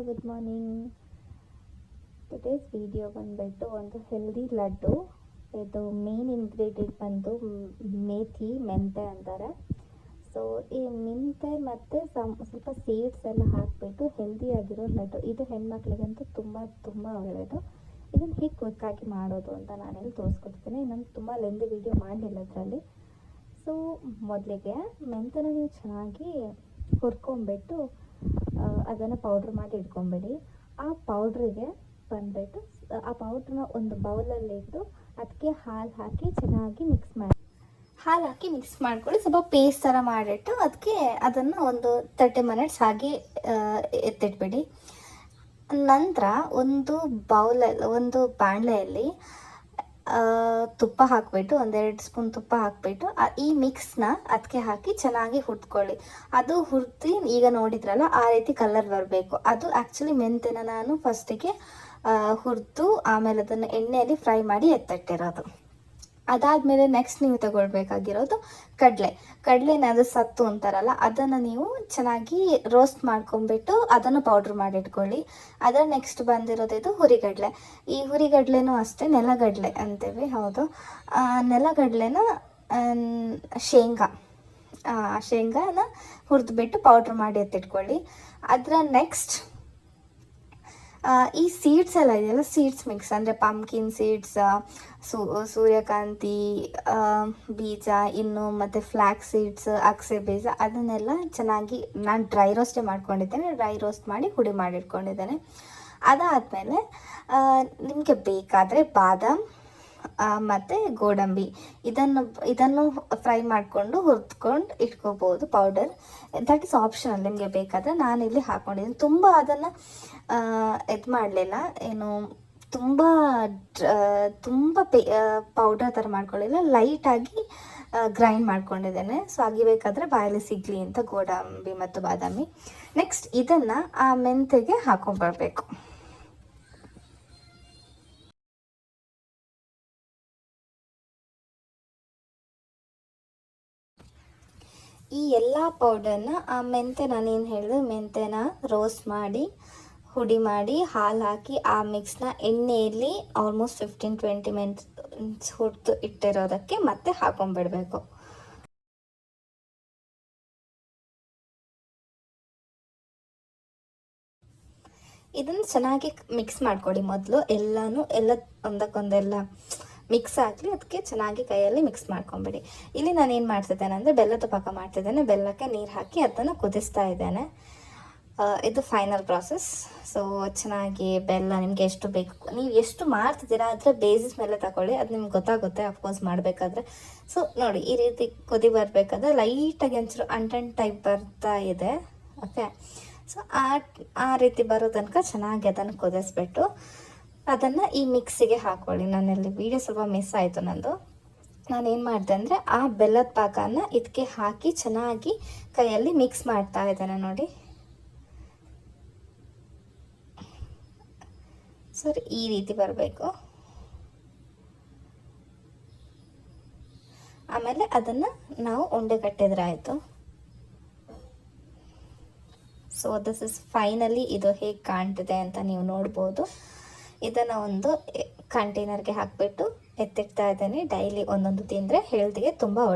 Good morning. Today's video ಬಂದುಬಿಟ್ಟು ಒಂದು healthy laddu. ಇದು ಮೇನ್ ಇಂಗ್ರೀಡಿಯೆಂಟ್ ಬಂದು ಮೆಂತೆ ಅಂತಾರೆ. ಸೊ ಈ ಮೆಂತೆ ಮತ್ತು ಸ್ವಲ್ಪ ಸೀಡ್ಸ್ ಎಲ್ಲ ಹಾಕಿಬಿಟ್ಟು ಹೆಲ್ದಿಯಾಗಿರೋ ಲಡ್ಡು. ಇದು ಹೆಣ್ಮಕ್ಳಿಗಂತೂ ತುಂಬ ಒಳ್ಳೆಯದು. ಇದನ್ನು ಹೇಗೆ ಕ್ವಿಕ್ಕಾಗಿ ಮಾಡೋದು ಅಂತ ನಾನೆಲ್ಲಿ ತೋರಿಸ್ಕೊಡ್ತೀನಿ. ನಾನು ತುಂಬ ಲೆಂದಿ ವಿಡಿಯೋ ಮಾಡಲಿಲ್ಲ ಅದರಲ್ಲಿ. ಸೊ ಮೊದಲಿಗೆ ಮೆಂತನ ನೀವು ಚೆನ್ನಾಗಿ ಹುರ್ಕೊಂಬಿಟ್ಟು ಅದನ್ನು ಪೌಡ್ರ್ ಮಾಡಿ ಇಟ್ಕೊಂಬಿಡಿ. ಆ ಪೌಡ್ರಿಗೆ ಬಂದುಬಿಟ್ಟು ಆ ಪೌಡ್ರನ್ನ ಒಂದು ಬೌಲಲ್ಲಿ ಇಟ್ಟು ಅದಕ್ಕೆ ಹಾಲು ಹಾಕಿ ಚೆನ್ನಾಗಿ ಮಿಕ್ಸ್ ಮಾಡ್ಕೊಳ್ಳಿ. ಸ್ವಲ್ಪ ಪೇಸ್ಟ್ ಥರ ಮಾಡಿಟ್ಟು ಅದನ್ನು ಒಂದು 30 ಮಿನಿಟ್ಸ್ ಹಾಗೆ ಎತ್ತಿಟ್ಬಿಡಿ. ನಂತರ ಒಂದು ಬಾಣಲೆಯಲ್ಲಿ ತುಪ್ಪ ಹಾಕಿಬಿಟ್ಟು 1-2 ಸ್ಪೂನ್ ತುಪ್ಪ ಹಾಕಿಬಿಟ್ಟು ಈ ಮಿಕ್ಸ್ನ ಅದಕ್ಕೆ ಹಾಕಿ ಚೆನ್ನಾಗಿ ಹುರ್ಕೊಳ್ಳಿ. ಅದು ಹುರಿದು ಈಗ ನೋಡಿದ್ರಲ್ಲ ಆ ರೀತಿ ಕಲರ್ ಬರಬೇಕು. ಅದು ಆ್ಯಕ್ಚುಲಿ ಮೆಂತೆನ ನಾನು ಫಸ್ಟಿಗೆ ಹುರಿದು ಆಮೇಲೆ ಅದನ್ನು ಎಣ್ಣೆಯಲ್ಲಿ ಫ್ರೈ ಮಾಡಿ ಎತ್ತಿಟ್ಟಿರೋದು. ಅದಾದಮೇಲೆ ನೆಕ್ಸ್ಟ್ ನೀವು ತಗೊಳ್ಬೇಕಾಗಿರೋದು ಕಡಲೆನ, ಅದು ಸತ್ತು ಅಂತಾರಲ್ಲ, ಅದನ್ನು ನೀವು ಚೆನ್ನಾಗಿ ರೋಸ್ಟ್ ಮಾಡ್ಕೊಂಬಿಟ್ಟು ಅದನ್ನು ಪೌಡ್ರ್ ಮಾಡಿಟ್ಕೊಳ್ಳಿ. ಅದರ ನೆಕ್ಸ್ಟ್ ಬಂದಿರೋದು ಇದು ಹುರಿಗಡಲೆ. ಈ ಹುರಿಗಡಲೆನೂ ಅಷ್ಟೇ ನೆಲಗಡಲೆ ಅಂತೇವೆ, ಹೌದು. ನೆಲಗಡಲೆನ ಶೇಂಗಾನ ಹುರಿದ್ಬಿಟ್ಟು ಪೌಡ್ರ್ ಮಾಡಿ ಎತ್ತಿಟ್ಕೊಳ್ಳಿ. ಅದರ ನೆಕ್ಸ್ಟ್ ಈ ಸೀಡ್ಸ್ ಎಲ್ಲ ಇದೆಯಲ್ಲ, ಸೀಡ್ಸ್ ಮಿಕ್ಸ್ ಅಂದರೆ ಪಂಪ್ಕಿನ್ ಸೀಡ್ಸ್, ಸೂರ್ಯಕಾಂತಿ ಬೀಜ, ಇನ್ನು ಮತ್ತು ಫ್ಲ್ಯಾಕ್ಸ್ ಸೀಡ್ಸ್, ಅಗಸೆ ಬೀಜ, ಅದನ್ನೆಲ್ಲ ಚೆನ್ನಾಗಿ ನಾನು ಡ್ರೈ ರೋಸ್ಟೇ ಮಾಡ್ಕೊಂಡಿದ್ದೇನೆ. ಡ್ರೈ ರೋಸ್ಟ್ ಮಾಡಿ ಹುಡಿ ಮಾಡಿಟ್ಕೊಂಡಿದ್ದೇನೆ. ಅದಾದಮೇಲೆ ನಿಮಗೆ ಬೇಕಾದರೆ ಬಾದಾಮ್ ಮತ್ತು ಗೋಡಂಬಿ ಇದನ್ನು ಫ್ರೈ ಮಾಡಿಕೊಂಡು ಹುರಿದ್ಕೊಂಡು ಇಟ್ಕೋಬೋದು ಪೌಡರ್. ದಟ್ ಇಸ್ ಆಪ್ಷನಲ್, ನಿಮಗೆ ಬೇಕಾದರೆ. ನಾನಿಲ್ಲಿ ಹಾಕ್ಕೊಂಡಿದ್ದೀನಿ. ತುಂಬ ಅದನ್ನು ಇದು ಮಾಡಲಿಲ್ಲ, ಏನು ತುಂಬ ಪೌಡರ್ ಥರ ಮಾಡ್ಕೊಳ್ಳಿಲ್ಲ, ಲೈಟಾಗಿ ಗ್ರೈಂಡ್ ಮಾಡ್ಕೊಂಡಿದ್ದೇನೆ. ಸೊ ಆಗಿಬೇಕಾದ್ರೆ ಬಾಯಲ್ಲಿ ಸಿಗಲಿ ಅಂತ ಗೋಡಂಬಿ ಮತ್ತು ಬಾದಾಮಿ. ನೆಕ್ಸ್ಟ್ ಇದನ್ನು ಆ ಮೆಂತೆಗೆ ಹಾಕೊಂಡ್ಬರ್ಬೇಕು. ಈ ಎಲ್ಲ ಪೌಡರ್ನ ಆ ಮೆಂತೆ, ನಾನೇನು ಹೇಳಿದೆ, ಮೆಂತೆನ ರೋಸ್ಟ್ ಮಾಡಿ ಹುಡಿ ಮಾಡಿ ಹಾಲು ಹಾಕಿ ಆ ಮಿಕ್ಸ್ನ ಎಣ್ಣೆಯಲ್ಲಿ ಆಲ್ಮೋಸ್ಟ್ 15-20 ಮಿನಿಟ್ಸ್ ಹುರಿದು ಇಟ್ಟಿರೋದಕ್ಕೆ ಮತ್ತೆ ಹಾಕೊಂಡ್ಬಿಡ್ಬೇಕು. ಇದನ್ನು ಚೆನ್ನಾಗಿ ಮಿಕ್ಸ್ ಮಾಡ್ಕೊಳ್ಳಿ. ಮೊದಲು ಎಲ್ಲ ಒಂದಕ್ಕೊಂದೆಲ್ಲ ಮಿಕ್ಸ್ ಆಗಲಿ, ಅದಕ್ಕೆ ಚೆನ್ನಾಗಿ ಕೈಯಲ್ಲಿ ಮಿಕ್ಸ್ ಮಾಡ್ಕೊಂಬಿಡಿ. ಇಲ್ಲಿ ನಾನು ಏನು ಮಾಡ್ತಿದ್ದೇನೆ ಅಂದರೆ ಬೆಲ್ಲದ ಪಾಕ ಮಾಡ್ತಿದ್ದೇನೆ. ಬೆಲ್ಲಕ್ಕೆ ನೀರು ಹಾಕಿ ಅದನ್ನು ಕುದಿಸ್ತಾ ಇದ್ದೇನೆ. ಇದು ಫೈನಲ್ ಪ್ರಾಸೆಸ್. ಸೊ ಚೆನ್ನಾಗಿ ಬೆಲ್ಲ ನಿಮಗೆ ಎಷ್ಟು ಬೇಕು, ನೀವು ಎಷ್ಟು ಮಾಡ್ತಿದ್ದೀರಾ ಅದರ ಬೇಸಿಸ್ ಮೇಲೆ ತಗೊಳ್ಳಿ. ಅದು ನಿಮ್ಗೆ ಗೊತ್ತಾಗುತ್ತೆ ಅಫ್ಕೋರ್ಸ್ ಮಾಡಬೇಕಾದ್ರೆ. ಸೊ ನೋಡಿ, ಈ ರೀತಿ ಕುದಿ ಬರಬೇಕಾದ್ರೆ ಲೈಟಾಗಿ ಒಂಚೂರು ಅಂಟನ್ ಟೈಪ್ ಬರ್ತಾ ಇದೆ. ಓಕೆ, ಸೊ ಆ ರೀತಿ ಬರೋ ತನಕ ಚೆನ್ನಾಗಿ ಅದನ್ನು ಕುದಿಸ್ಬಿಟ್ಟು ಅದನ್ನು ಈ ಮಿಕ್ಸಿಗೆ ಹಾಕ್ಕೊಳ್ಳಿ. ನಾನಲ್ಲಿ ವಿಡಿಯೋ ಸ್ವಲ್ಪ ಮಿಸ್ ಆಯಿತು ನಂದು. ನಾನೇನು ಮಾಡಿದೆ ಅಂದರೆ ಆ ಬೆಲ್ಲದ ಪಾಕನ ಇದಕ್ಕೆ ಹಾಕಿ ಚೆನ್ನಾಗಿ ಕೈಯಲ್ಲಿ ಮಿಕ್ಸ್ ಮಾಡ್ತಾ ಇದ್ದೇನೆ. ನೋಡಿ ಸರ್, ಈ ರೀತಿ ಬರಬೇಕು. ಆಮೇಲೆ ಅದನ್ನು ನಾವು ಉಂಡೆ ಕಟ್ಟಿದ್ರೆ ಆಯಿತು. ಸೊ ದಿಸ್ ಇಸ್ ಫೈನಲಿ ಇದು ಹೇಗೆ ಕಾಣ್ತಿದೆ ಅಂತ ನೀವು ನೋಡ್ಬೋದು. ಇದನ್ನು ಒಂದು ಕಂಟೈನರ್ಗೆ ಹಾಕಿಬಿಟ್ಟು ಎತ್ತಿಡ್ತಾ ಇದ್ದೀನಿ. ಡೈಲಿ ಒಂದೊಂದು ತಿಂದರೆ ಹೆಲ್ತ್ಗೆ ತುಂಬ ಒಳ್ಳೆಯದು.